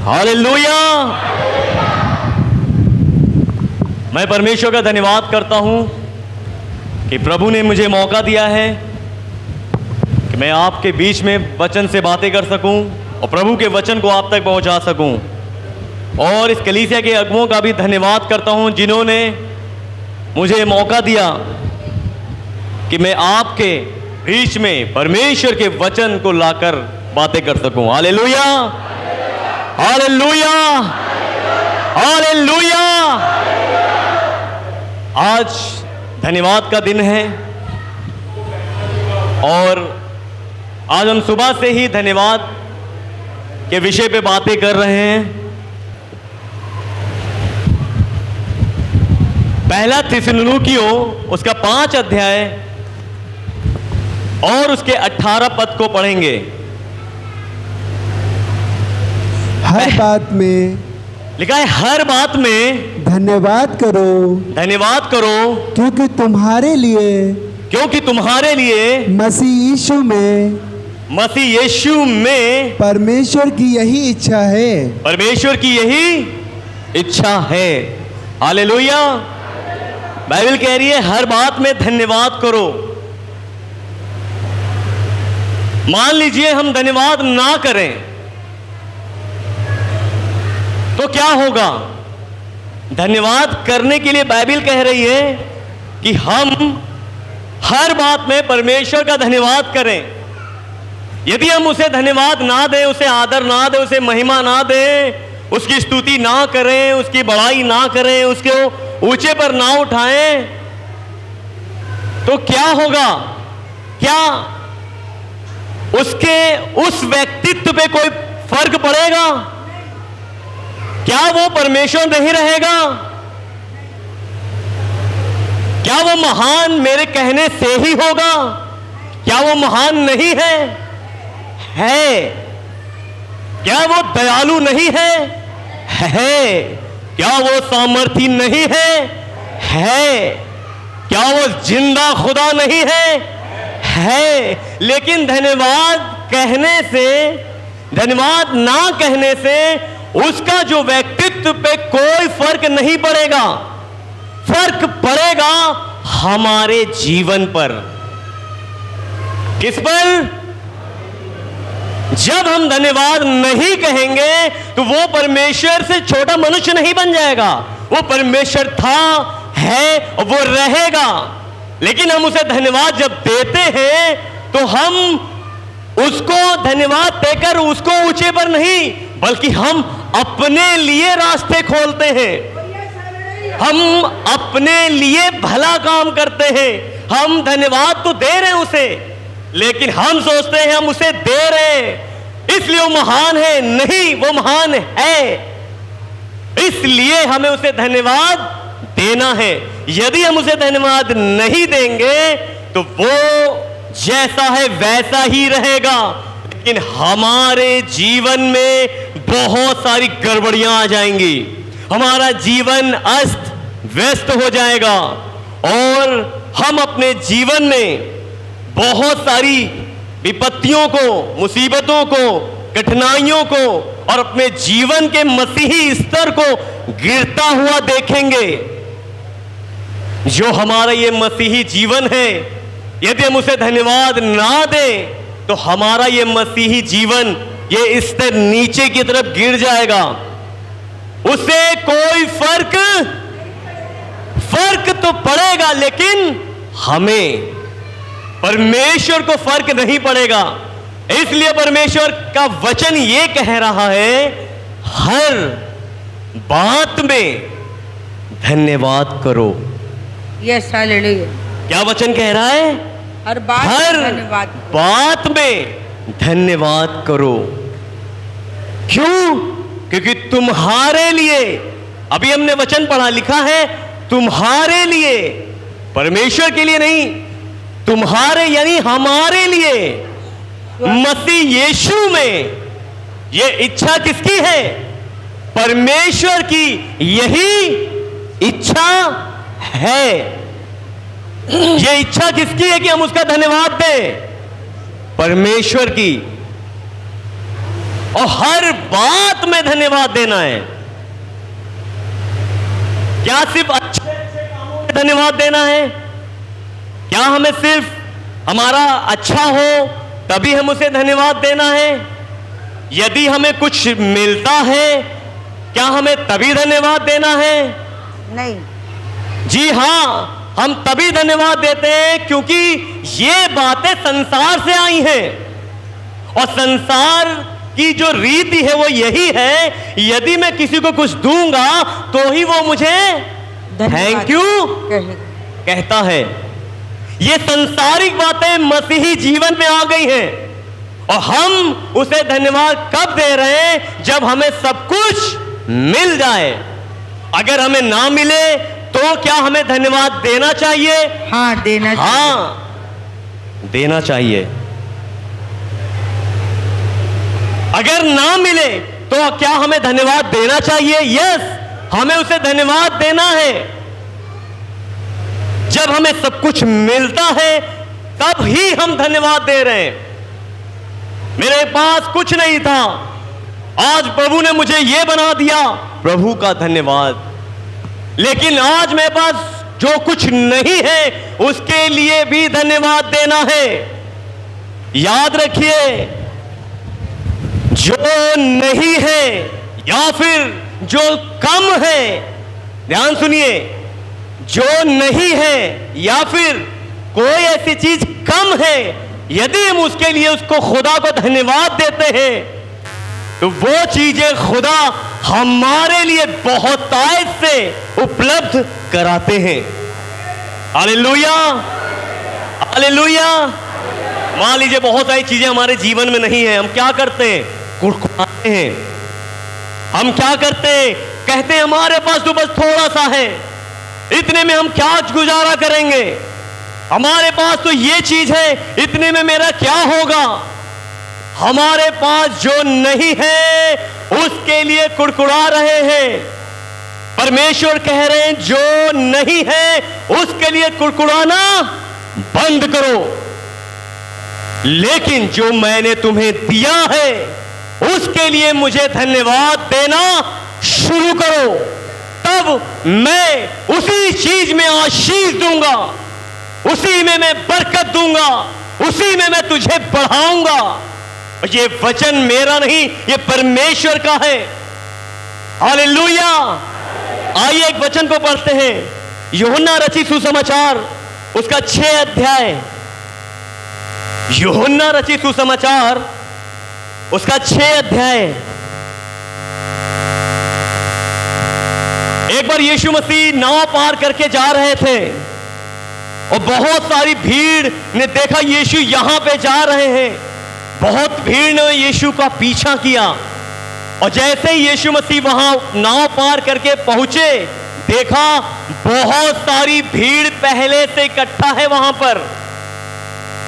Hallelujah. मैं परमेश्वर का धन्यवाद करता हूं कि प्रभु ने मुझे मौका दिया है कि मैं आपके बीच में वचन से बातें कर सकूं और प्रभु के वचन को आप तक पहुंचा सकूं। और इस कलीसिया के अगुओं का भी धन्यवाद करता हूं जिन्होंने मुझे मौका दिया कि मैं आपके बीच में परमेश्वर के वचन को लाकर बातें कर सकूं। Hallelujah, hallelujah, hallelujah. आज धन्यवाद का दिन है और आज हम सुबह से ही धन्यवाद के विषय पे बातें कर रहे हैं। पहला थिस्सलुनीकियों उसका 5 अध्याय और उसके 18 पद को पढ़ेंगे। हर बात में लिखा है, हर बात में धन्यवाद करो, धन्यवाद करो, क्योंकि तुम्हारे लिए मसीह यीशु में परमेश्वर की यही इच्छा है। परमेश्वर की यही इच्छा है। हालेलुया। बाइबल कह रही है हर बात में धन्यवाद करो। मान लीजिए हम धन्यवाद ना करें तो क्या होगा? धन्यवाद करने के लिए बाइबल कह रही है कि हम हर बात में परमेश्वर का धन्यवाद करें। यदि हम उसे धन्यवाद ना दें, उसे आदर ना दें, उसे महिमा ना दें, उसकी स्तुति ना करें, उसकी बड़ाई ना करें, उसको ऊंचे पर ना उठाएं, तो क्या होगा? क्या उसके उस व्यक्तित्व पे कोई फर्क पड़ेगा? क्या वो परमेश्वर नहीं रहेगा? क्या वो महान मेरे कहने से ही होगा? क्या वो महान नहीं है? है। क्या वो दयालु नहीं है? है। क्या वो सामर्थी नहीं है? है। क्या वो जिंदा खुदा नहीं है? है। लेकिन धन्यवाद कहने से, धन्यवाद ना कहने से उसका जो व्यक्तित्व पे कोई फर्क नहीं पड़ेगा। फर्क पड़ेगा हमारे जीवन पर। किस पर? जब हम धन्यवाद नहीं कहेंगे तो वो परमेश्वर से छोटा मनुष्य नहीं बन जाएगा। वो परमेश्वर था, है और वो रहेगा। लेकिन हम उसे धन्यवाद जब देते हैं तो हम उसको धन्यवाद देकर उसको ऊंचे पर नहीं, बल्कि हम अपने लिए रास्ते खोलते हैं। हम अपने लिए भला काम करते हैं। हम धन्यवाद तो दे रहे हैं उसे, लेकिन हम सोचते हैं हम उसे दे रहे हैं इसलिए वो महान है। नहीं, वो महान है, इसलिए हमें उसे धन्यवाद देना है। यदि हम उसे धन्यवाद नहीं देंगे तो वो जैसा है वैसा ही रहेगा। लेकिन हमारे जीवन में बहुत सारी गड़बड़ियां आ जाएंगी। हमारा जीवन अस्त व्यस्त हो जाएगा और हम अपने जीवन में बहुत सारी विपत्तियों को, मुसीबतों को, कठिनाइयों को और अपने जीवन के मसीही स्तर को गिरता हुआ देखेंगे। जो हमारा ये मसीही जीवन है, यदि हम उसे धन्यवाद ना दें तो हमारा ये मसीही जीवन ये स्तर नीचे की तरफ गिर जाएगा। उसे कोई फर्क तो पड़ेगा, लेकिन हमें, परमेश्वर को फर्क नहीं पड़ेगा। इसलिए परमेश्वर का वचन ये कह रहा है हर बात में धन्यवाद करो। Yes, hallelujah. क्या वचन कह रहा है? हर बात में धन्यवाद करो। क्यों? क्योंकि तुम्हारे लिए, अभी हमने वचन पढ़ा, लिखा है तुम्हारे लिए, परमेश्वर के लिए नहीं, तुम्हारे यानी हमारे लिए मसीह यीशु में ये इच्छा किसकी है? परमेश्वर की यही इच्छा है। ये इच्छा किसकी है कि हम उसका धन्यवाद दें? परमेश्वर की। और हर बात में धन्यवाद देना है। क्या सिर्फ अच्छे अच्छे कामों में धन्यवाद देना है? क्या हमें सिर्फ हमारा अच्छा हो तभी हम उसे धन्यवाद देना है? यदि हमें कुछ मिलता है क्या हमें तभी धन्यवाद देना है? नहीं। जी हां, हम तभी धन्यवाद देते हैं क्योंकि ये बातें संसार से आई हैं और संसार की जो रीति है वो यही है, यदि मैं किसी को कुछ दूंगा तो ही वो मुझे थैंक यू कहता है। ये संसारिक बातें मसीही जीवन में आ गई हैं और हम उसे धन्यवाद कब दे रहे हैं? जब हमें सब कुछ मिल जाए। अगर हमें ना मिले तो क्या हमें धन्यवाद देना चाहिए? हाँ, देना चाहिए। हाँ, देना चाहिए। अगर ना मिले तो क्या हमें धन्यवाद देना चाहिए? यस, हमें उसे धन्यवाद देना है। जब हमें सब कुछ मिलता है तब ही हम धन्यवाद दे रहे हैं। मेरे पास कुछ नहीं था, आज प्रभु ने मुझे यह बना दिया, प्रभु का धन्यवाद। लेकिन आज मेरे पास जो कुछ नहीं है उसके लिए भी धन्यवाद देना है। याद रखिए, जो नहीं है या फिर जो कम है, ध्यान सुनिए, जो नहीं है या फिर कोई ऐसी चीज कम है, यदि हम उसके लिए उसको खुदा को धन्यवाद देते हैं तो वो चीजें खुदा हमारे लिए बहुतायत से उपलब्ध कराते हैं। Hallelujah, hallelujah. मान लीजिए बहुत सारी चीजें हमारे जीवन में नहीं है, हम क्या करते हैं? कुड़कुड़ाते हैं। हम क्या करते हैं? कहते हैं हमारे पास तो बस थोड़ा सा है, इतने में हम क्या गुजारा करेंगे? हमारे पास तो ये चीज है, इतने में मेरा क्या होगा? हमारे पास जो नहीं है उसके लिए कुड़कुड़ा रहे हैं। परमेश्वर कह रहे हैं जो नहीं है उसके लिए कुड़कुड़ाना बंद करो, लेकिन जो मैंने तुम्हें दिया है उसके लिए मुझे धन्यवाद देना शुरू करो। तब मैं उसी चीज में आशीष दूंगा, उसी में मैं बरकत दूंगा, उसी में मैं तुझे बढ़ाऊंगा। ये वचन मेरा नहीं, ये परमेश्वर का है। हालेलुया। आइए एक वचन को पढ़ते हैं, यूहन्ना रचित सुसमाचार उसका 6 अध्याय। यूहन्ना रचित सुसमाचार उसका 6 अध्याय। एक बार यीशु मसीह नाव पार करके जा रहे थे और बहुत सारी भीड़ ने देखा यीशु यहां पे जा रहे हैं। बहुत भीड़ ने यीशु का पीछा किया और जैसे ही यीशु मसीह वहां नाव पार करके पहुंचे, देखा बहुत सारी भीड़ पहले से इकट्ठा है वहां पर।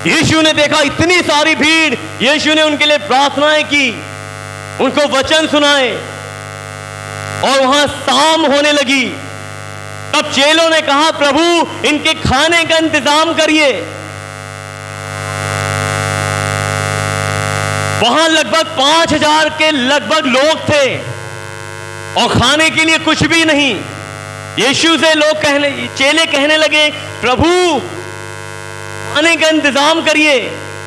यीशु ने देखा इतनी सारी भीड़, यीशु ने उनके लिए प्रार्थनाएं की, उनको वचन सुनाए और वहां शाम होने लगी। तब चेलों ने कहा, प्रभु इनके खाने का इंतजाम करिए। वहां लगभग 5000 के लगभग लोग थे और खाने के लिए कुछ भी नहीं। यीशु से चेले कहने लगे, प्रभु खाने का इंतजाम करिए।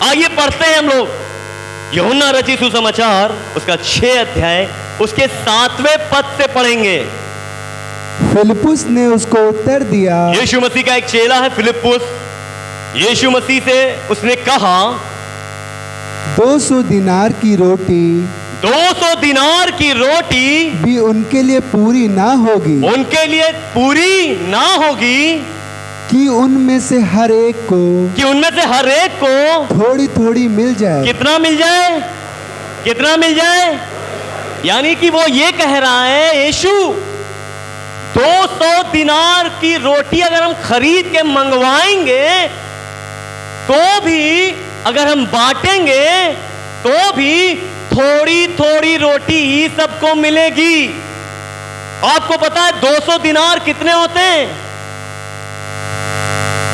आइए पढ़ते हैं हम लोग यूहन्ना रचित सुसमाचार उसका 6 अध्याय उसके 7वें पद से पढ़ेंगे। फिलिप्पुस ने उसको उत्तर दिया, यीशु मसीह का एक चेला है फिलिप्पुस। यीशु मसीह से उसने कहा, 200 दिनार की रोटी 200 दिनार की रोटी भी उनके लिए पूरी ना होगी, उनके लिए पूरी ना होगी कि उनमें से हर एक को थोड़ी थोड़ी मिल जाए। कितना मिल जाए? कितना मिल जाए? यानी कि वो ये कह रहा है, यीशु 200 दिनार की रोटी अगर हम खरीद के मंगवाएंगे तो भी, अगर हम बांटेंगे तो भी थोड़ी थोड़ी रोटी ही सबको मिलेगी। आपको पता है 200 दिनार कितने होते हैं?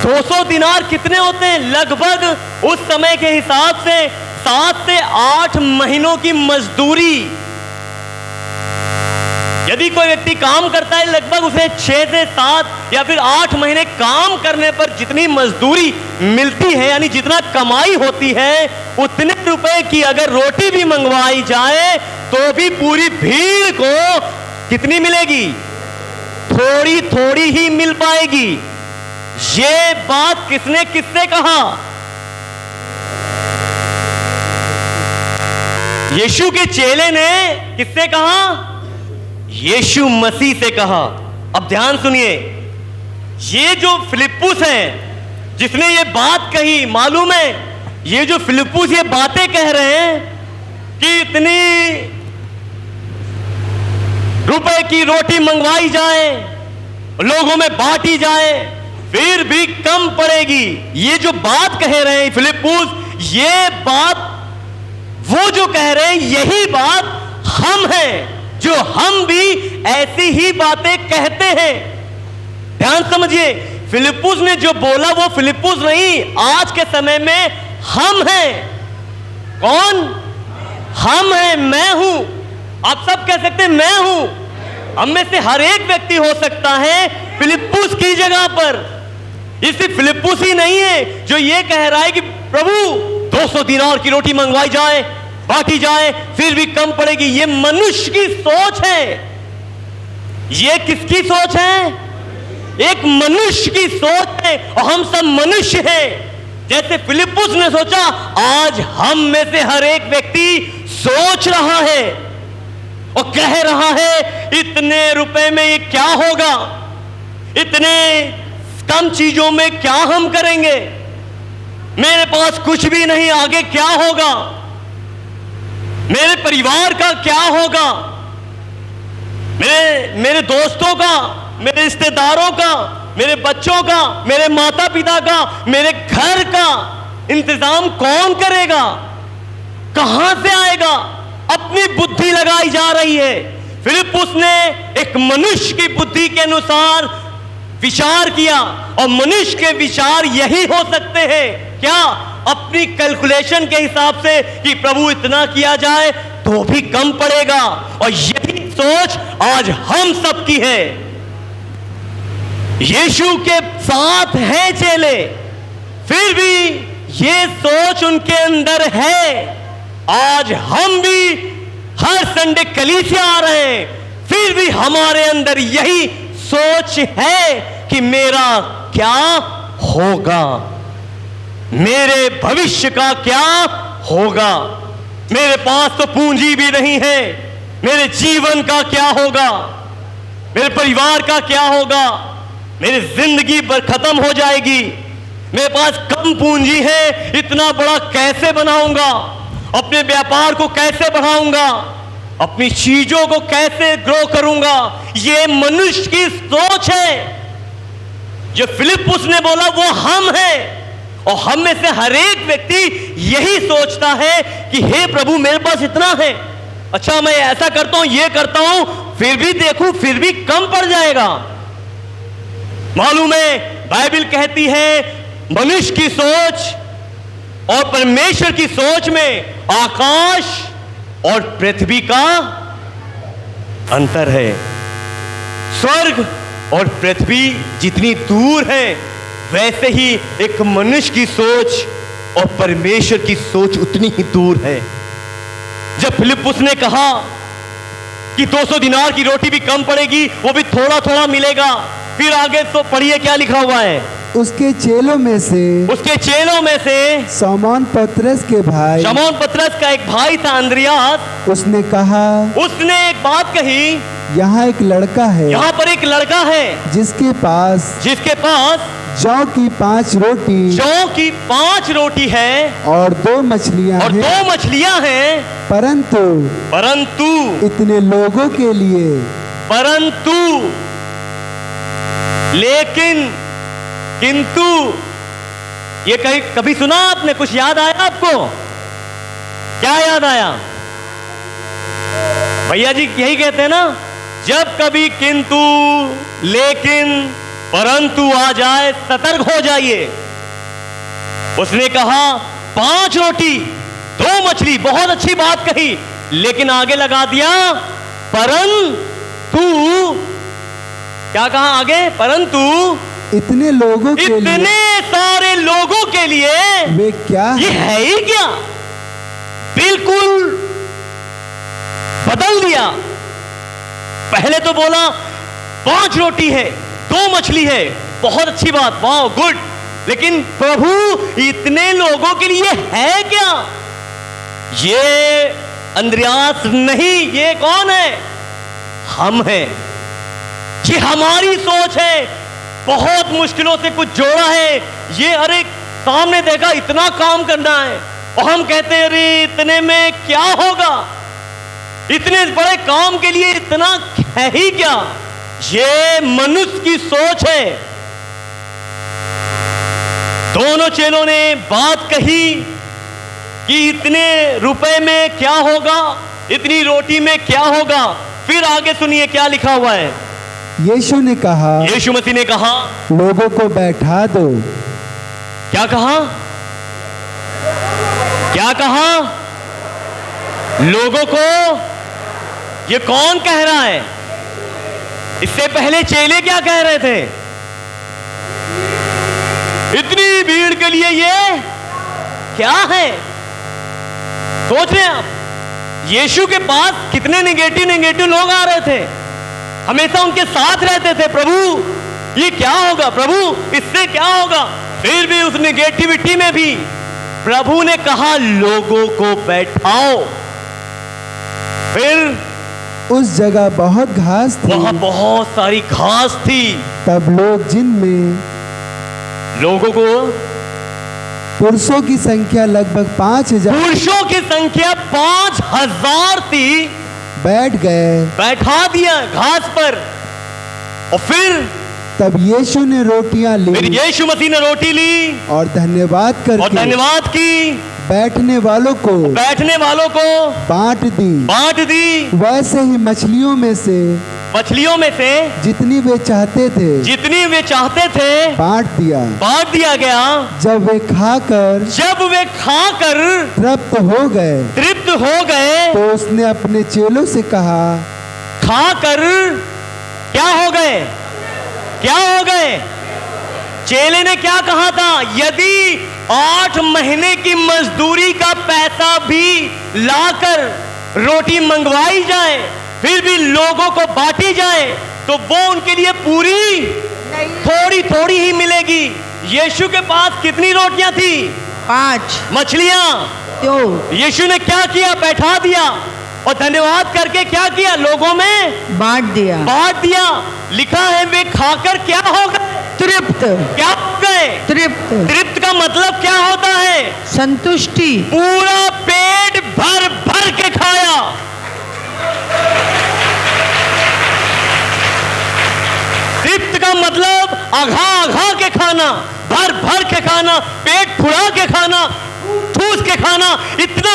200 दिनार कितने होते हैं? लगभग उस समय के हिसाब से 7 से 8 महीनों की मजदूरी, यदि कोई व्यक्ति काम करता है लगभग उसे 6 से 7 या फिर 8 महीने काम करने पर जितनी मजदूरी मिलती है, यानी जितना कमाई होती है, उतने रुपए की अगर रोटी भी मंगवाई जाए तो भी पूरी भीड़ को कितनी मिलेगी? थोड़ी थोड़ी ही मिल पाएगी। ये बात किसने किससे कहा? यीशु के चेले ने किससे कहा? यीशु मसीह से कहा। अब ध्यान सुनिए, ये जो फिलिप्पुस है जिसने ये बात कही, मालूम है ये जो फिलिप्पुस ये बातें कह रहे हैं कि इतनी रुपए की रोटी मंगवाई जाए, लोगों में बांटी जाए, फिर भी कम पड़ेगी, ये जो बात कह रहे हैं फिलिप्पुस, ये बात वो जो कह रहे हैं, यही बात हम हैं जो हम भी ऐसी ही बातें कहते हैं। ध्यान समझिए, फिलिप्पुस ने जो बोला वो फिलिप्पुस नहीं, आज के समय में हम हैं। कौन? हम हैं, मैं हूं। आप सब कह सकते हैं मैं हूं। हम में से हर एक व्यक्ति हो सकता है फिलिप्पुस की जगह पर। ये सिर्फ फिलिप्पुस ही नहीं है जो ये कह रहा है कि प्रभु 200 दिनार की रोटी मंगवाई जाए, बांटी जाए, फिर भी कम पड़ेगी। ये मनुष्य की सोच है। ये किसकी सोच है? एक मनुष्य की सोच है, और हम सब मनुष्य हैं। जैसे फिलिप्पुस ने सोचा, आज हम में से हर एक व्यक्ति सोच रहा है और कह रहा है इतने रुपए में ये क्या होगा, इतने कम चीजों में क्या हम करेंगे, मेरे पास कुछ भी नहीं, आगे क्या होगा, मेरे परिवार का क्या होगा, मेरे दोस्तों का, मेरे रिश्तेदारों का, मेरे बच्चों का, मेरे माता पिता का, मेरे घर का इंतजाम कौन करेगा, कहां से आएगा? अपनी बुद्धि लगाई जा रही है। फिलिप्पुस ने एक मनुष्य की बुद्धि के अनुसार विचार किया, और मनुष्य के विचार यही हो सकते हैं क्या? अपनी कैलकुलेशन के हिसाब से कि प्रभु इतना किया जाए तो भी कम पड़ेगा। और यही सोच आज हम सब की है। यीशु के साथ हैं चेले, फिर भी ये सोच उनके अंदर है। आज हम भी हर संडे कलीसिया आ रहे हैं, फिर भी हमारे अंदर यही सोच है कि मेरा क्या होगा, मेरे भविष्य का क्या होगा, मेरे पास तो पूंजी भी नहीं है, मेरे जीवन का क्या होगा, मेरे परिवार का क्या होगा, मेरी जिंदगी खत्म हो जाएगी, मेरे पास कम पूंजी है, इतना बड़ा कैसे बनाऊंगा, अपने व्यापार को कैसे बढ़ाऊंगा, अपनी चीजों को कैसे ग्रो करूंगा। ये मनुष्य की सोच है। जो फिलिप्पुस ने बोला वो हम हैं, और हम में से हर एक व्यक्ति यही सोचता है कि हे प्रभु मेरे पास इतना है, अच्छा मैं ऐसा करता हूं, ये करता हूं, फिर भी देखूं फिर भी कम पड़ जाएगा। मालूम है बाइबल कहती है मनुष्य की सोच और परमेश्वर की सोच में आकाश और पृथ्वी का अंतर है। स्वर्ग और पृथ्वी जितनी दूर है, वैसे ही एक मनुष्य की सोच और परमेश्वर की सोच उतनी ही दूर है। जब फिलिप्पुस ने कहा कि 200 दिनार की रोटी भी कम पड़ेगी, वो भी थोड़ा थोड़ा मिलेगा, फिर आगे तो पढ़िए क्या लिखा हुआ है। उसके चेलों में से शमौन पतरस के भाई, शमौन पतरस का एक भाई था अंद्रियास, उसने कहा, उसने एक बात कही, यहाँ एक लड़का है, यहाँ पर एक लड़का है जिसके पास जौ की 5 रोटी है और 2 मछलियाँ हैं, परंतु इतने लोगों के लिए, लेकिन किंतु, ये कभी सुना आपने? कुछ याद आया आपको? क्या याद आया? भैया जी यही कहते हैं ना, जब कभी किंतु, लेकिन, परंतु आ जाए सतर्क हो जाइए। उसने कहा 5 रोटी 2 मछली, बहुत अच्छी बात कही, लेकिन आगे लगा दिया परंतु, क्या कहा आगे? परंतु इतने लोगों के लिए, इतने सारे लोगों के लिए वे क्या ये है ही क्या? बिल्कुल बदल दिया। पहले तो बोला 5 रोटी है, 2 मछली है, बहुत अच्छी बात, वाह गुड, लेकिन प्रभु इतने लोगों के लिए है क्या? ये अंद्रयास नहीं, ये कौन है? हम हैं। ये हमारी सोच है, बहुत मुश्किलों से कुछ जोड़ा है, ये अरे सामने देखा इतना काम करना है, और हम कहते हैं अरे इतने में क्या होगा, इतने बड़े काम के लिए इतना है ही क्या? ये मनुष्य की सोच है। दोनों चेलों ने बात कही कि इतने रुपए में क्या होगा, इतनी रोटी में क्या होगा। फिर आगे सुनिए क्या लिखा हुआ है। यीशु ने कहा, यीशु मसीह ने कहा, लोगों को बैठा दो। क्या कहा? क्या कहा? लोगों को। ये कौन कह रहा है? इससे पहले चेले क्या कह रहे थे? इतनी भीड़ के लिए ये क्या है? सोच रहे हैं आप? यीशु के पास कितने नेगेटिव लोग आ रहे थे, हमेशा उनके साथ रहते थे। प्रभु ये क्या होगा, प्रभु इससे क्या होगा? फिर भी उस नेगेटिविटी में भी प्रभु ने कहा लोगों को बैठाओ। फिर उस जगह बहुत घास थी, वहां बहुत सारी घास थी। तब लोग, जिनमें लोगों को पुरुषों की संख्या लगभग 5000, पुरुषों की संख्या 5000 थी, बैठ गए। बैठा दिया घास पर। और फिर तब यीशु ने रोटियां फिर ली यीशु मसीह ने रोटी ली और धन्यवाद और करके धन्यवाद की, बैठने वालों को बैठने वालों को बांट दी। वैसे ही मछलियों में से जितनी वे चाहते थे बांट दिया गया। जब वे खाकर तृप्त हो गए तो उसने अपने चेलों से कहा, खाकर क्या हो गए? चेले ने क्या कहा था? यदि 8 महीने की मजदूरी का पैसा भी लाकर रोटी मंगवाई जाए, फिर भी लोगों को बांटी जाए, तो वो उनके लिए पूरी थोड़ी ही मिलेगी। यीशु के पास कितनी रोटियां थी? 5 मछलियां। तो यीशु ने क्या किया? बैठा दिया और धन्यवाद करके क्या किया? लोगों में बांट दिया। लिखा है वे खाकर क्या हो गए? तृप्त। क्या हो गए? तृप्त का मतलब क्या होता है? संतुष्टि। पूरा पेट भर के खाया। तृप्त का मतलब आघा के खाना, भर के खाना, पेट फुला के खाना, ठूस के खाना। इतना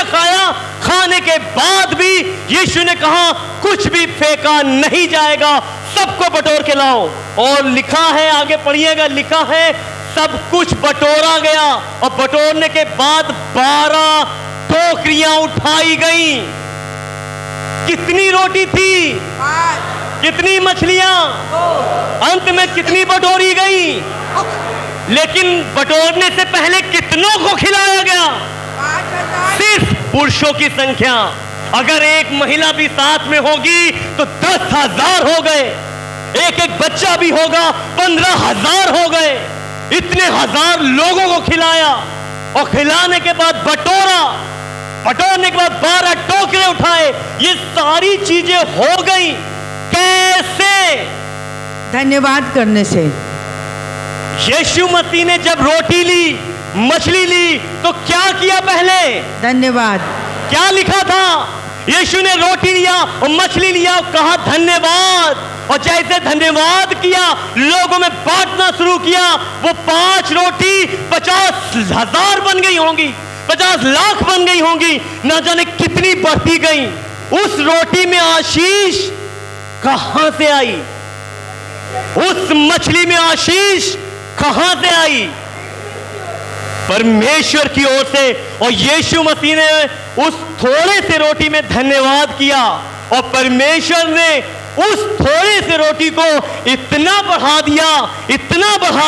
खाया, खाने के बाद भी यीशु ने कहा कुछ भी फेंका नहीं जाएगा, सबको बटोर के लाओ। और लिखा है, आगे पढ़िएगा, लिखा है सब कुछ बटोरा गया और बटोरने के बाद 12 टोकरियां उठाई गई। कितनी रोटी थी? 5। कितनी मछलियां? अंत में कितनी बटोरी गई? लेकिन बटोरने से पहले कितनों को खिलाया गया? 5000। सिर्फ पुरुषों की संख्या। अगर एक महिला भी साथ में होगी तो 10,000 हो गए, एक बच्चा भी होगा 15,000 हो गए। इतने हजार लोगों को खिलाया और खिलाने के बाद बटोरने के बाद 12 टोकरे उठाए। ये सारी चीजें हो गई कैसे? धन्यवाद करने से। यीशु मसीह ने जब रोटी ली, मछली ली, तो क्या किया? पहले धन्यवाद। क्या लिखा था? यीशु ने रोटी लिया और मछली लिया और कहा धन्यवाद, और जैसे धन्यवाद किया लोगों में बांटना शुरू किया। वो 5 रोटी 50,000 बन गई होंगी, 50 लाख बन गई होंगी, ना जाने कितनी बढ़ती गई। उस रोटी में आशीष कहां से आई? उस मछली में आशीष कहां से आई? परमेश्वर की ओर से, और यीशु मसीह ने उस थोड़े से रोटी में धन्यवाद किया और परमेश्वर ने उस थोड़े से रोटी को इतना बढ़ा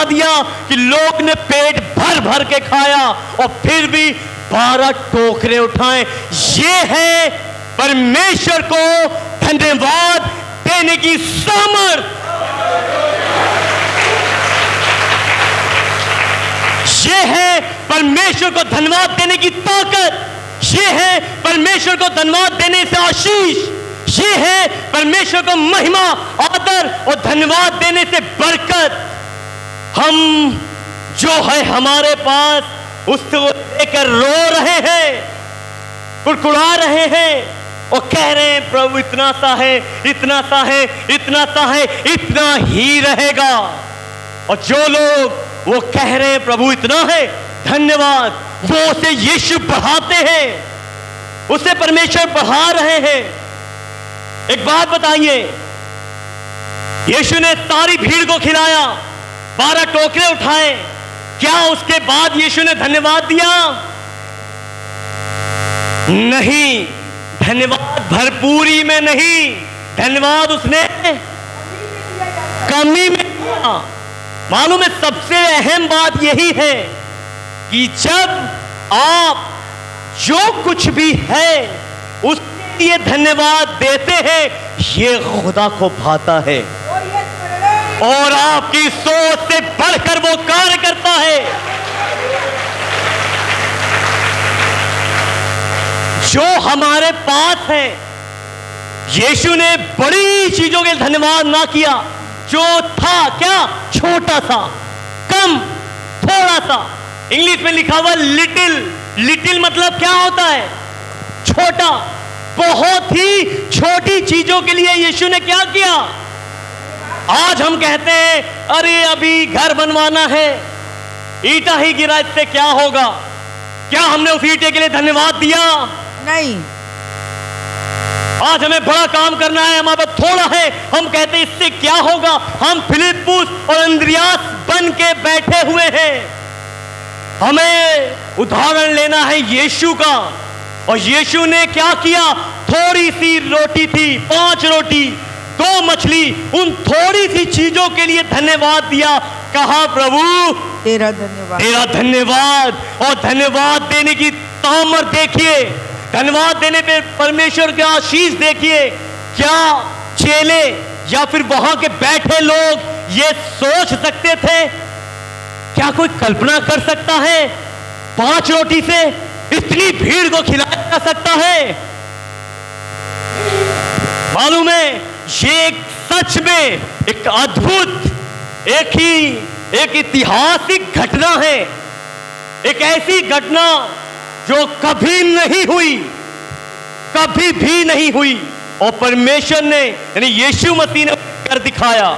दिया कि लोग ने पेट भर भर के खाया और फिर भी 12 टोकरे उठाए। ये है परमेश्वर को धन्यवाद देने की सामर्थ। ये है परमेश्वर को धन्यवाद देने की ताकत। ये है परमेश्वर को धन्यवाद देने से आशीष। ये है परमेश्वर को महिमा, आदर और धन्यवाद देने से बरकत। हम जो है हमारे पास उसको लेकर रो रहे हैं, कुड़कुड़ा रहे हैं और कह रहे हैं प्रभु इतना सा है, इतना सा है, इतना सा है, इतना ही रहेगा। और जो लोग वो कह रहे हैं प्रभु इतना है, धन्यवाद, वो उसे यीशु बढ़ाते हैं, उसे परमेश्वर बढ़ा रहे हैं। एक बात बताइए, यीशु ने सारी भीड़ को खिलाया, 12 टोकरे उठाए, क्या उसके बाद यीशु ने धन्यवाद दिया? नहीं, धन्यवाद भरपूरी में नहीं, धन्यवाद उसने कमी में दिया। मालूम है सबसे अहम बात यही है कि जब आप जो कुछ भी है उसके लिए धन्यवाद देते हैं, ये खुदा को भाता है और आपकी सोच से बढ़कर वो कार्य करता है। जो हमारे पास है, यीशु ने बड़ी चीजों के लिए धन्यवाद ना किया, जो था क्या छोटा सा, कम, थोड़ा सा। इंग्लिश में लिखा हुआ लिटिल। लिटिल मतलब क्या होता है? छोटा। बहुत ही छोटी चीजों के लिए यीशु ने क्या किया? आज हम कहते हैं अरे अभी घर बनवाना है, ईंटा ही गिरा, इससे क्या होगा? क्या हमने उस ईंटे के लिए धन्यवाद दिया? नहीं। आज हमें बड़ा काम करना है, हमारे पास थोड़ा है, हम कहते हैं इससे क्या होगा? हम फिलिप्पुस और अंद्रियास बन के बैठे हुए हैं। हमें उदाहरण लेना है यीशु का। और यीशु ने क्या किया? थोड़ी सी रोटी थी, 5 रोटी, 2 मछली, उन थोड़ी सी चीजों के लिए धन्यवाद दिया। कहा प्रभु तेरा धन्यवाद, तेरा धन्यवाद। और धन्यवाद देने की तामर देखिए, धन्यवाद देने पे परमेश्वर का आशीष देखिए। क्या चेले या फिर वहां के बैठे लोग ये सोच सकते थे? क्या कोई कल्पना कर सकता है 5 रोटी से इतनी भीड़ को खिलाया जा सकता है? मालूम है ये सच में एक अद्भुत, एक ऐतिहासिक घटना है। एक ऐसी घटना जो कभी नहीं हुई, कभी भी नहीं हुई, और परमेश्वर ने यानी यीशु मसीह ने कर दिखाया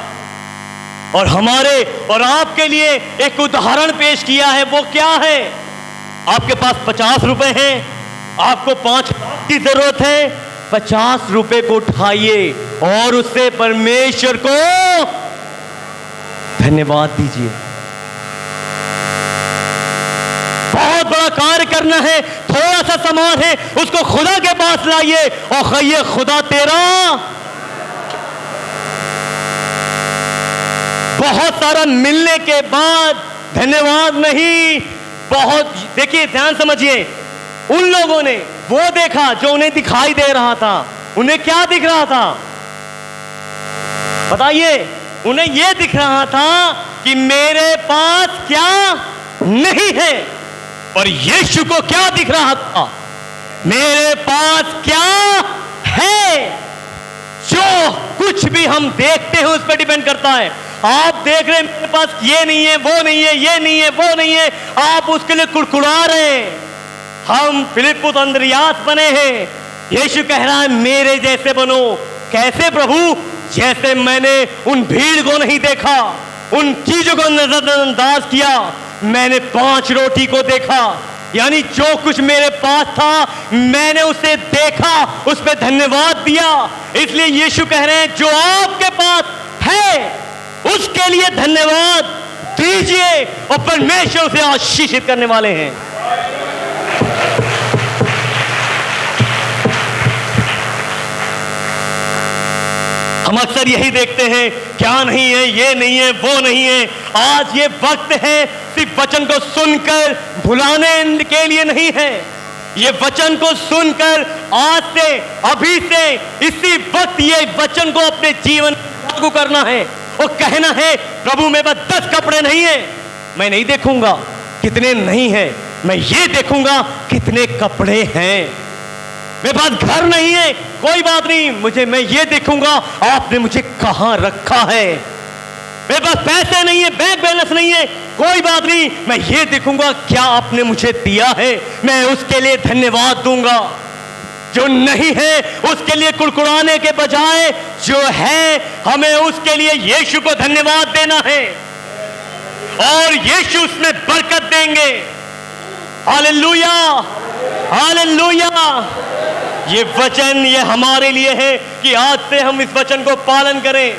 और हमारे और आपके लिए एक उदाहरण पेश किया है। वो क्या है? आपके पास 50 रुपए हैं, आपको 5 की जरूरत है, 50 रुपए को उठाइए और उससे परमेश्वर को धन्यवाद दीजिए। बहुत बड़ा कार्य करना है, थोड़ा सा सामान है, उसको खुदा के पास लाइए और कहिए खुदा तेरा। बहुत सारा मिलने के बाद धन्यवाद नहीं, बहुत। देखिए ध्यान समझिए, उन लोगों ने वो देखा जो उन्हें दिखाई दे रहा था। उन्हें क्या दिख रहा था बताइए? उन्हें यह दिख रहा था कि मेरे पास क्या नहीं है। और यीशु को क्या दिख रहा था? मेरे पास क्या है। जो कुछ भी हम देखते हैं उस पर डिपेंड करता है। आप देख रहे हैं मेरे पास ये नहीं है, वो नहीं है, ये नहीं है, वो नहीं है, आप उसके लिए कुड़कुड़ा रहे हैं। हम फिलिप्पुस अंद्रियास बने हैं। यीशु कह रहा है मेरे जैसे बनो। कैसे प्रभु? जैसे मैंने उन भीड़ को नहीं देखा, उन चीजों को नजरअंदाज किया, मैंने 5 रोटी को देखा, यानी जो कुछ मेरे पास था मैंने उसे देखा, उस पर धन्यवाद दिया। इसलिए यीशु कह रहे हैं जो आपके पास है उसके लिए धन्यवाद दीजिए और परमेश्वर उसे आशीषित करने वाले हैं। हम अक्सर यही देखते हैं, क्या नहीं है, ये नहीं है, वो नहीं है। आज ये वक्त है सिर्फ वचन को सुनकर भुलाने के लिए नहीं है, ये वचन को सुनकर आज से, अभी से, इसी वक्त ये वचन को अपने जीवन में लागू करना है और कहना है, प्रभु मेरे पास 10 कपड़े नहीं है, मैं नहीं देखूंगा कितने नहीं है, मैं ये देखूंगा कितने कपड़े हैं। मेरे पास घर नहीं है, कोई बात नहीं, मैं ये देखूंगा आपने मुझे कहां रखा है। मेरे पास पैसे नहीं है, बैंक बैलेंस नहीं है, कोई बात नहीं, मैं ये देखूंगा क्या आपने मुझे दिया है, मैं उसके लिए धन्यवाद दूंगा। जो नहीं है उसके लिए कुड़कुड़ाने के बजाय जो है हमें उसके लिए यीशु को धन्यवाद देना है और यीशु उसमें बरकत देंगे। Hallelujah, hallelujah. ये वचन ये हमारे लिए है कि आज से हम इस वचन को पालन करें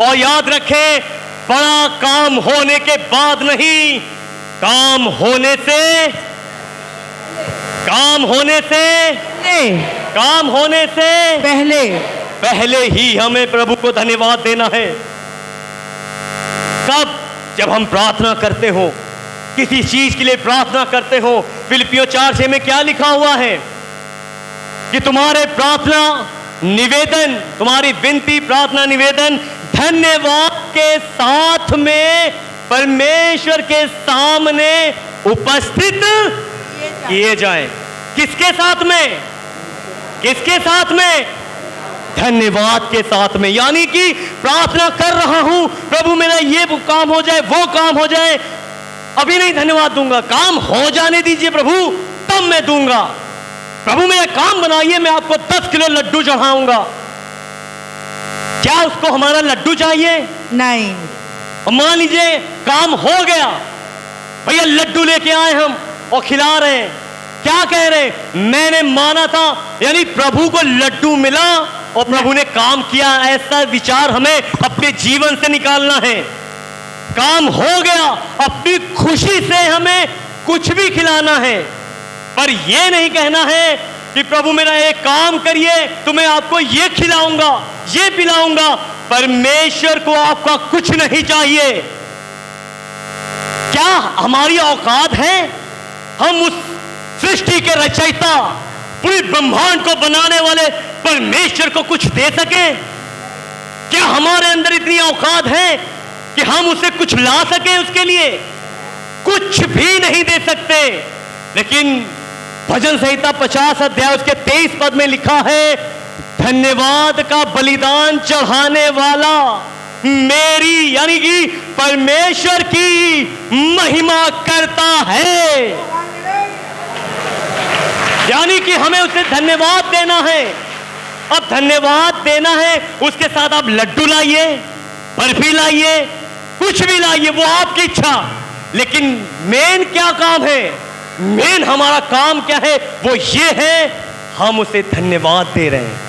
और याद रखें, बड़ा काम होने के बाद नहीं, काम होने से पहले ही हमें प्रभु को धन्यवाद देना है। कब? जब हम प्रार्थना करते हो, किसी चीज के लिए प्रार्थना करते हो। फिलिपियों 4:6 में क्या लिखा हुआ है कि तुम्हारे प्रार्थना निवेदन, तुम्हारी विनती प्रार्थना निवेदन धन्यवाद के साथ में परमेश्वर के सामने उपस्थित किए जाएं। किसके साथ में? किसके साथ में? धन्यवाद के साथ में। यानी कि प्रार्थना कर रहा हूं, प्रभु मेरा ये काम हो जाए, वो काम हो जाए, अभी नहीं धन्यवाद दूंगा, काम हो जाने दीजिए प्रभु, तब मैं दूंगा। प्रभु मेरा काम बनाइए, मैं आपको 10 किलो लड्डू चढ़ाऊंगा। क्या उसको हमारा लड्डू चाहिए? नहीं। मान लीजिए काम हो गया, भैया लड्डू लेके आए हम और खिला रहे हैं, क्या कह रहे? मैंने माना था, यानी प्रभु को लड्डू मिला और प्रभु ने काम किया, ऐसा विचार हमें अपने जीवन से निकालना है। काम हो गया, अपनी खुशी से हमें कुछ भी खिलाना है, पर यह नहीं कहना है कि प्रभु मेरा एक काम करिए तो मैं आपको ये खिलाऊंगा, ये पिलाऊंगा। परमेश्वर को आपका कुछ नहीं चाहिए। क्या हमारी औकात है हम उस सृष्टि के रचयिता, पूरे ब्रह्मांड को बनाने वाले परमेश्वर को कुछ दे सके? क्या हमारे अंदर इतनी औकात है कि हम उसे कुछ ला सके? उसके लिए कुछ भी नहीं दे सकते। लेकिन भजन संहिता 50 अध्याय उसके 23 पद में लिखा है, धन्यवाद का बलिदान चढ़ाने वाला मेरी, यानी कि परमेश्वर की महिमा करता है। यानी कि हमें उसे धन्यवाद देना है। अब धन्यवाद देना है, उसके साथ आप लड्डू लाइए, बर्फी लाइए, कुछ भी लाइए, वो आपकी इच्छा। लेकिन मेन क्या काम है? मेन हमारा काम क्या है? वो ये है, हम उसे धन्यवाद दे रहे हैं,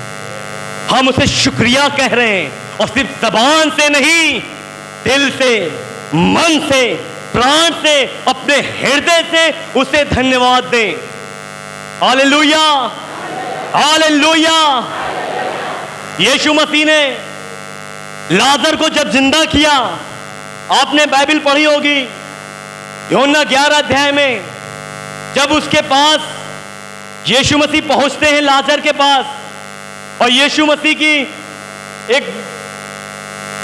हम उसे शुक्रिया कह रहे हैं, और सिर्फ जबान से नहीं, दिल से, मन से, प्राण से, अपने हृदय से उसे धन्यवाद दें। Hallelujah, hallelujah. यीशु मसीह ने लाजर को जब जिंदा किया, आपने बाइबल पढ़ी होगी, यूहन्ना 11 अध्याय में, जब उसके पास यीशु मसीह पहुंचते हैं लाजर के पास, और यीशु मसीह की एक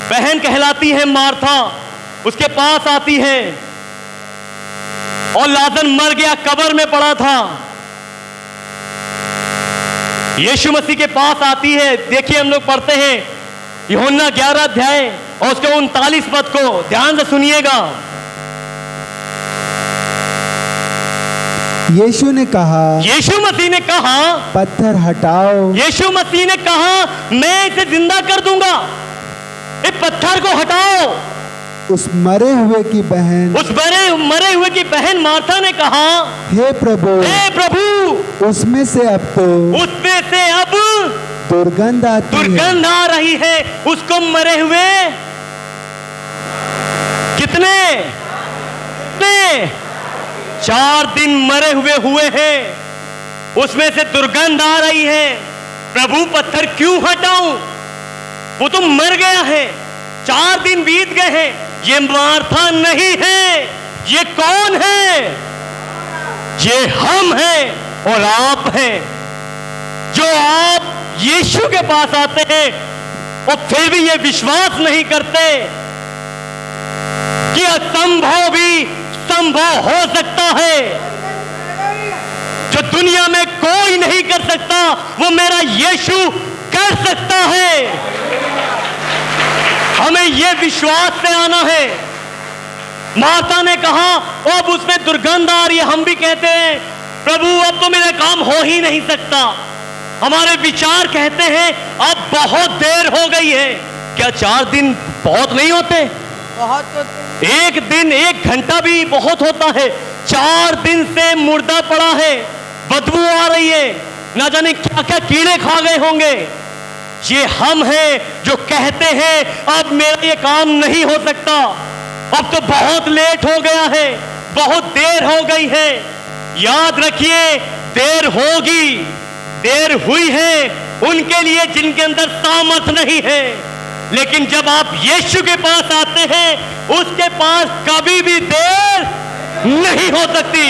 बहन कहलाती है मार्था, उसके पास आती है, और लाजर मर गया, कब्र में पड़ा था। यीशु मसीह के पास आती है। देखिए, हम लोग पढ़ते हैं यूहन्ना 11 अध्याय और उसके 39 पद को ध्यान से सुनिएगा। यीशु ने कहा, यीशु मसीह ने कहा, पत्थर हटाओ। यीशु मसीह ने कहा, मैं इसे जिंदा कर दूंगा, इस पत्थर को हटाओ। उस मरे हुए की बहन, उस मरे हुए की बहन मार्था ने कहा, हे प्रभु, हे प्रभु, उसमें से अब दुर्गंध आ रही है। उसको मरे हुए कितने 4 दिन मरे हुए हैं, उसमें से दुर्गंध आ रही है। प्रभु पत्थर क्यों हटाऊं, वो तो मर गया है, 4 दिन बीत गए हैं। ये मार्था नहीं है, ये कौन है? ये हम हैं और आप हैं। जो आप यीशु के पास आते हैं और फिर भी ये विश्वास नहीं करते कि असंभव भी संभव हो सकता है। जो दुनिया में कोई नहीं कर सकता वो मेरा यीशु कर सकता है। हमें यह विश्वास से आना है। माता ने कहा अब उसमें दुर्गंध आ रही है, हम भी कहते हैं प्रभु अब तो मेरा काम हो ही नहीं सकता। हमारे विचार कहते हैं अब बहुत देर हो गई है। क्या 4 दिन बहुत नहीं होते? बहुत होते। एक दिन 1 घंटा भी बहुत होता है। 4 दिन से मुर्दा पड़ा है, बदबू आ रही है, ना जाने क्या क्या कीड़े खा गए होंगे। ये हम हैं जो कहते हैं अब मेरा ये काम नहीं हो सकता, अब तो बहुत लेट हो गया है, बहुत देर हो गई है। याद रखिए देर होगी, देर हुई है उनके लिए जिनके अंदर सामर्थ नहीं है। लेकिन जब आप यीशु के पास आते हैं उसके पास कभी भी देर नहीं हो सकती।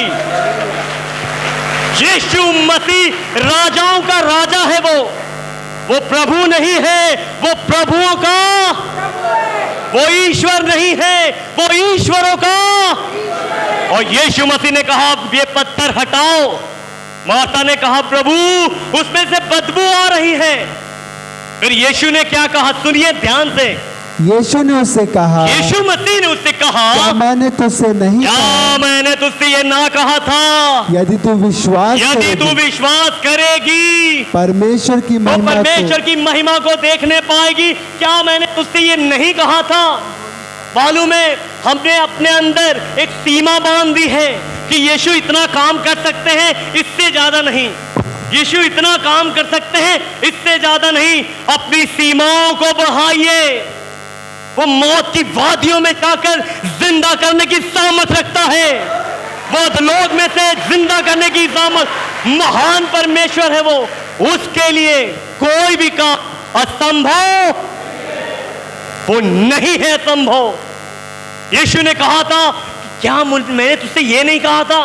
यीशु मसीह राजाओं का राजा है, वो प्रभु नहीं है, वो प्रभुओं का, वो ईश्वर नहीं है, वो ईश्वरों का। और यीशु मसीह ने कहा ये पत्थर हटाओ। माता ने कहा प्रभु उसमें से बदबू आ रही है। फिर यीशु ने क्या कहा, सुनिए ध्यान से। यीशु ने उससे कहा, यीशु मसीह ने उससे कहा क्या मैंने तुझसे नहीं क्या कहा, मैंने तुझसे ये ना कहा था? यदि तू विश्वास करेगी परमेश्वर की तो महिमा परमेश्वर की महिमा को देखने पाएगी। क्या मैंने तुझसे ये नहीं कहा था? मालूम है हमने अपने अंदर एक सीमा बांध दी है कि यीशु इतना काम कर सकते हैं, इससे ज्यादा नहीं। यीशु इतना काम कर सकते हैं, इससे ज्यादा नहीं। अपनी सीमाओं को बढ़ाइए। वो मौत की वादियों में जाकर जिंदा करने की सामर्थ रखता है। वो अधोलोक में से जिंदा करने की सामर्थ, महान परमेश्वर है वो। उसके लिए कोई भी काम असंभव वो नहीं है संभव। यीशु ने कहा था क्या मैंने तुझसे ये नहीं कहा था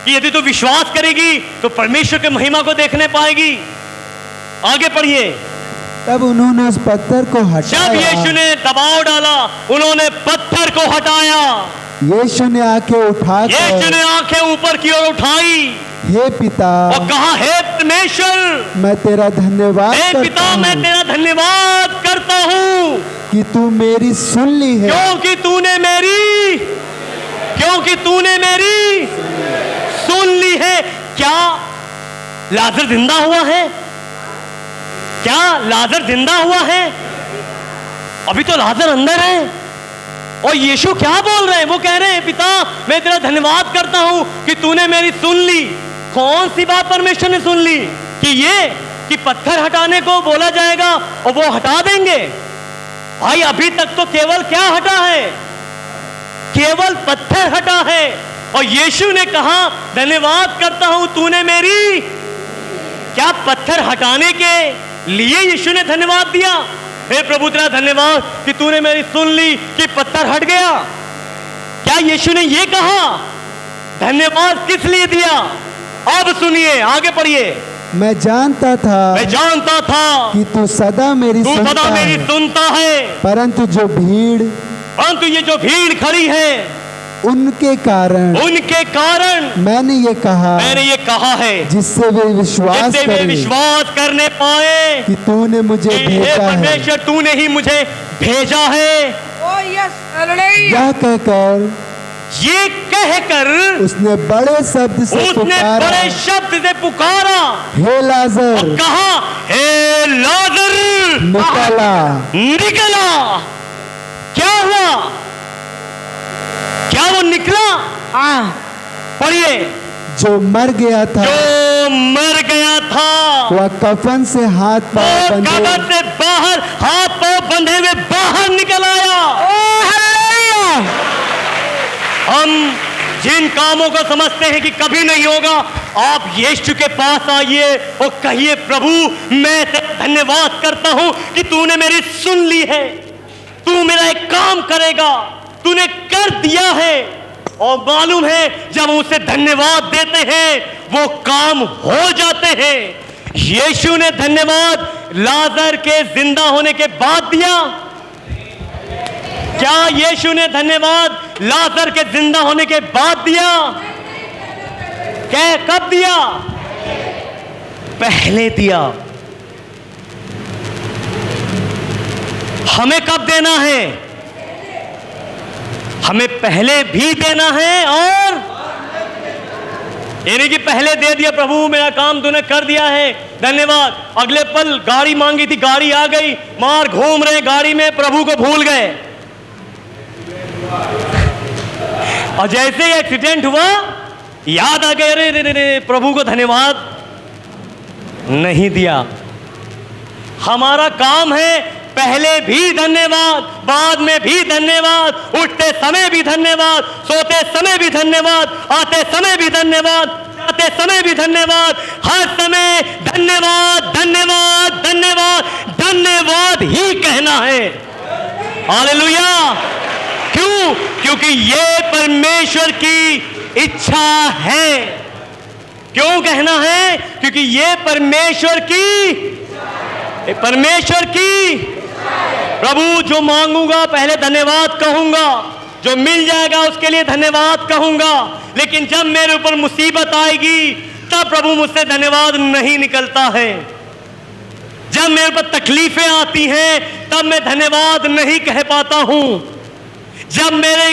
कि यदि तू विश्वास करेगी तो परमेश्वर की महिमा को देखने पाएगी? आगे पढ़िए। तब उन्होंने उस पत्थर को हटाया। जब यीशु ने दबाव डाला उन्होंने पत्थर को हटाया। यीशु ने आंखें उठाकर, यीशु ने आंखें ऊपर की ओर उठाई हे पिता, और कहा हे परमेश्वर मैं तेरा धन्यवाद हे करता पिता मैं हूँ तेरा धन्यवाद करता हूँ कि तू मेरी सुन ली है, क्योंकि तूने मेरी सुन ली है। क्या लाजर जिंदा हुआ है? क्या लाजर जिंदा हुआ है? अभी तो लाजर अंदर है। और यीशु क्या बोल रहे हैं? वो कह रहे हैं पिता मैं तेरा धन्यवाद करता हूं कि तूने मेरी सुन ली। कौन सी बात परमेश्वर ने सुन ली? कि पत्थर हटाने को बोला जाएगा और वो हटा देंगे। भाई अभी तक तो केवल क्या हटा है? केवल पत्थर हटा है। और यीशु ने कहा धन्यवाद करता हूं तूने मेरी, क्या पत्थर हटाने के लिए यीशु ने धन्यवाद दिया? हे प्रभु तेरा धन्यवाद कि तूने मेरी सुन ली कि पत्थर हट गया। क्या यीशु ने ये कहा? धन्यवाद किस लिए दिया? अब सुनिए, आगे पढ़िए। मैं जानता था कि तू सदा मेरी सुनता है, परंतु ये जो भीड़ खड़ी है उनके कारण मैंने ये कहा है जिससे वे विश्वास करने पाए कि तूने मुझे भेजा है। परमेश्वर तूने ही मुझे भेजा है। यह कहकर उसने बड़े शब्द से पुकारा हे लाजर, कहा हे लाजर निकला। क्या हुआ? क्या वो निकला? पढ़िए। जो मर गया था वह कफन से हाथ पांव बंधे हुए बाहर निकल आया। हम जिन कामों को समझते हैं कि कभी नहीं होगा, आप यीशु के पास आइए और कहिए, प्रभु मैं तेरा धन्यवाद करता हूं कि तूने मेरी सुन ली है, तू मेरा एक काम करेगा, तूने कर दिया है। और मालूम है जब उसे धन्यवाद देते हैं वो काम हो जाते हैं। यीशु ने धन्यवाद लाजर के जिंदा होने के बाद दिया। क्या यीशु ने धन्यवाद लाजर के जिंदा होने के बाद दिया? क्या कब दिया? पहले दिया। हमें कब देना है? हमें पहले भी देना है और यानी कि पहले दे दिया, प्रभु मेरा काम तूने कर दिया है, धन्यवाद। अगले पल गाड़ी मांगी थी, गाड़ी आ गई, मार घूम रहे गाड़ी में, प्रभु को भूल गए। और जैसे ही एक्सीडेंट हुआ याद आ गए, रे रे रे रे प्रभु को धन्यवाद नहीं दिया। हमारा काम है पहले भी धन्यवाद, बाद में भी धन्यवाद, उठते समय भी धन्यवाद, सोते समय भी धन्यवाद, आते समय भी धन्यवाद, जाते समय भी धन्यवाद, हर समय धन्यवाद धन्यवाद धन्यवाद धन्यवाद ही कहना है। हालेलुया। क्यों? क्योंकि ये परमेश्वर की इच्छा है। क्यों कहना है? क्योंकि ये परमेश्वर की प्रभु जो मांगूंगा पहले धन्यवाद कहूंगा, जो मिल जाएगा उसके लिए धन्यवाद कहूंगा, लेकिन जब मेरे ऊपर मुसीबत आएगी तब प्रभु मुझसे धन्यवाद नहीं निकलता है। जब मेरे ऊपर तकलीफें आती हैं तब मैं धन्यवाद नहीं कह पाता हूं। जब मेरे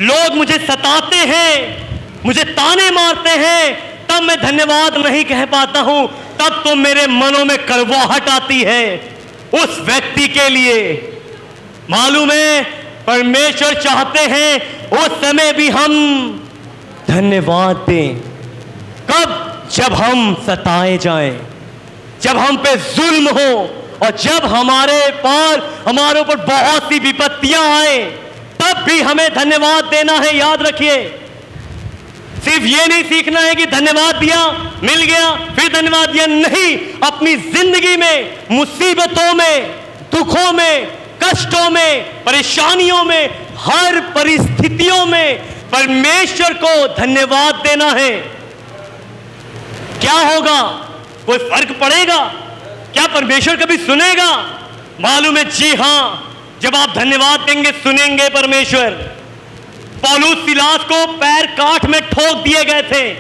लोग मुझे सताते हैं, मुझे ताने मारते हैं, तब मैं धन्यवाद नहीं कह पाता हूं। तब तो मेरे मनों में कड़वाहट आती है उस व्यक्ति के लिए। मालूम है परमेश्वर चाहते हैं उस समय भी हम धन्यवाद दें। कब? जब हम सताए जाएं, जब हम पे जुल्म हो और जब हमारे ऊपर बहुत सी विपत्तियां आए, तब भी हमें धन्यवाद देना है। याद रखिए, सिर्फ ये नहीं सीखना है कि धन्यवाद दिया, मिल गया, फिर धन्यवाद दिया। नहीं, अपनी जिंदगी में, मुसीबतों में, दुखों में, कष्टों में, परेशानियों में, हर परिस्थितियों में परमेश्वर को धन्यवाद देना है। क्या होगा? कोई फर्क पड़ेगा? क्या परमेश्वर कभी सुनेगा? मालूम है, जी हां, जब आप धन्यवाद देंगे सुनेंगे परमेश्वर। पौलुस सिलास को पैर काठ में ठोक दिए गए थे,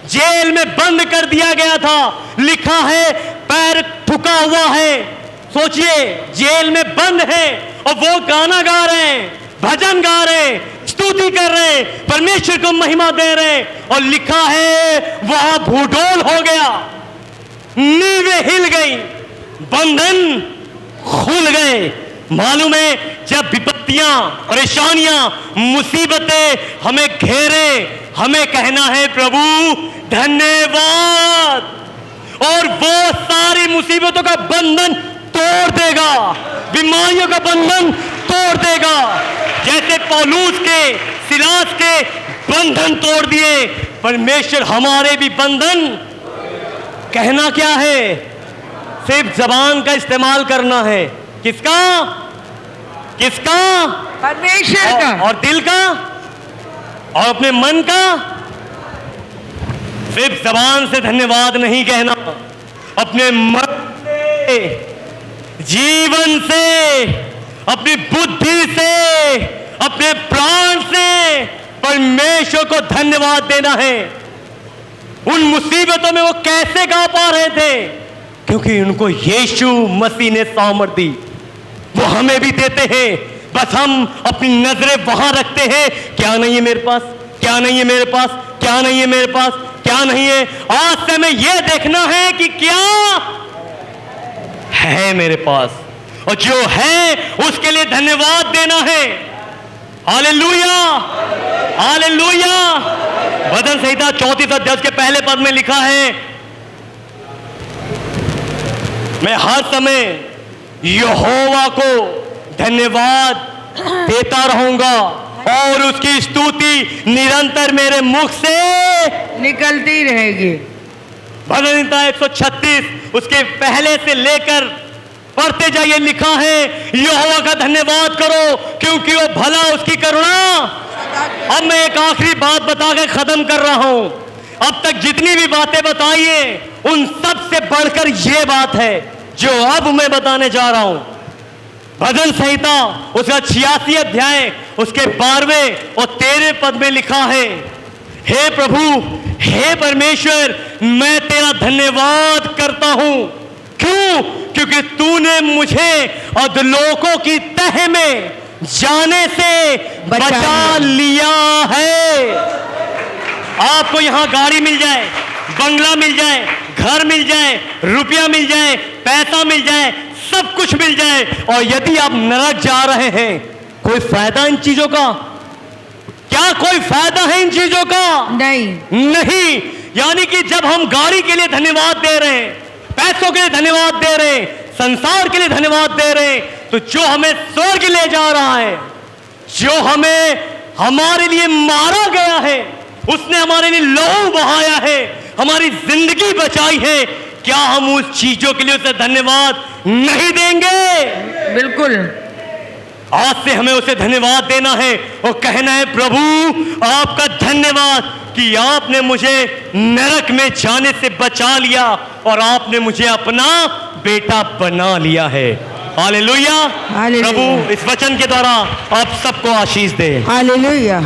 जेल में बंद कर दिया गया था, लिखा है पैर ठुका हुआ है। सोचिए, जेल में बंद है और वो गाना गा रहे हैं, भजन गा रहे हैं, स्तुति कर रहे हैं, परमेश्वर को महिमा दे रहे हैं, और लिखा है वहां भूडोल हो गया, नींवें हिल गई, बंधन खुल गए। मालूम है, जब विपत्तियां, परेशानियां, मुसीबतें हमें घेरे, हमें कहना है प्रभु धन्यवाद, और वो सारी मुसीबतों का बंधन तोड़ देगा, बीमारियों का बंधन तोड़ देगा। जैसे पौलुस के, सिलास के बंधन तोड़ दिए, परमेश्वर हमारे भी बंधन। कहना क्या है? सिर्फ जबान का इस्तेमाल करना है। किसका? परमेश्वर का। और दिल का और अपने मन का। सिर्फ जबान से धन्यवाद नहीं कहना, अपने मन से, जीवन से, अपनी बुद्धि से, अपने प्राण से परमेश्वर को धन्यवाद देना है। उन मुसीबतों में वो कैसे गा पा रहे थे? क्योंकि उनको यीशु मसीह ने सामर्थ दी। वो हमें भी देते हैं, बस हम अपनी नजरें वहां रखते हैं। क्या नहीं है मेरे पास, क्या नहीं है मेरे पास, क्या नहीं है मेरे पास, क्या नहीं है। आज से हमें यह देखना है कि क्या है मेरे पास, और जो है उसके लिए धन्यवाद देना है। Hallelujah, hallelujah. भजन संहिता 34 अध्याय के पहले पद में लिखा है, मैं हर समय यहोवा को धन्यवाद देता रहूंगा और उसकी स्तुति निरंतर मेरे मुख से निकलती रहेगी। भजन संहिता 136 उसके पहले से लेकर पढ़ते जाइए, लिखा है यहोवा का धन्यवाद करो क्योंकि वो भला, उसकी करुणा। अब मैं एक आखिरी बात बता के खत्म कर रहा हूं। अब तक जितनी भी बातें बताई हैं उन सब से बढ़कर यह बात है जो अब मैं बताने जा रहा हूं। भजन संहिता उसका 86 अध्याय उसके 12वें और 13वें पद में लिखा है, हे प्रभु, हे परमेश्वर, मैं तेरा धन्यवाद करता हूं। क्यों? क्योंकि तूने मुझे अधलोकों की तह में जाने से बचा लिया है। आपको यहां गाड़ी मिल जाए, बंगला मिल जाए, घर मिल जाए, रुपया मिल जाए, पैसा मिल जाए, सब कुछ मिल जाए, और यदि आप नरक जा रहे हैं, कोई फायदा इन चीजों का? क्या कोई फायदा है इन चीजों का? नहीं। यानी कि जब हम गाड़ी के लिए धन्यवाद दे रहे हैं, पैसों के लिए धन्यवाद दे रहे हैं, संसार के लिए धन्यवाद दे रहे हैं, तो जो हमें स्वर्ग ले जा रहा है, जो हमें हमारे लिए मारा गया है, उसने हमारे लिए लहू बहाया है, हमारी जिंदगी बचाई है, क्या हम उस चीजों के लिए उसे धन्यवाद नहीं देंगे? बिल्कुल। आज से हमें उसे धन्यवाद देना है और कहना है, प्रभु आपका धन्यवाद कि आपने मुझे नरक में जाने से बचा लिया और आपने मुझे अपना बेटा बना लिया है। हालेलुया। प्रभु इस वचन के द्वारा आप सबको आशीष दे। हालेलुया।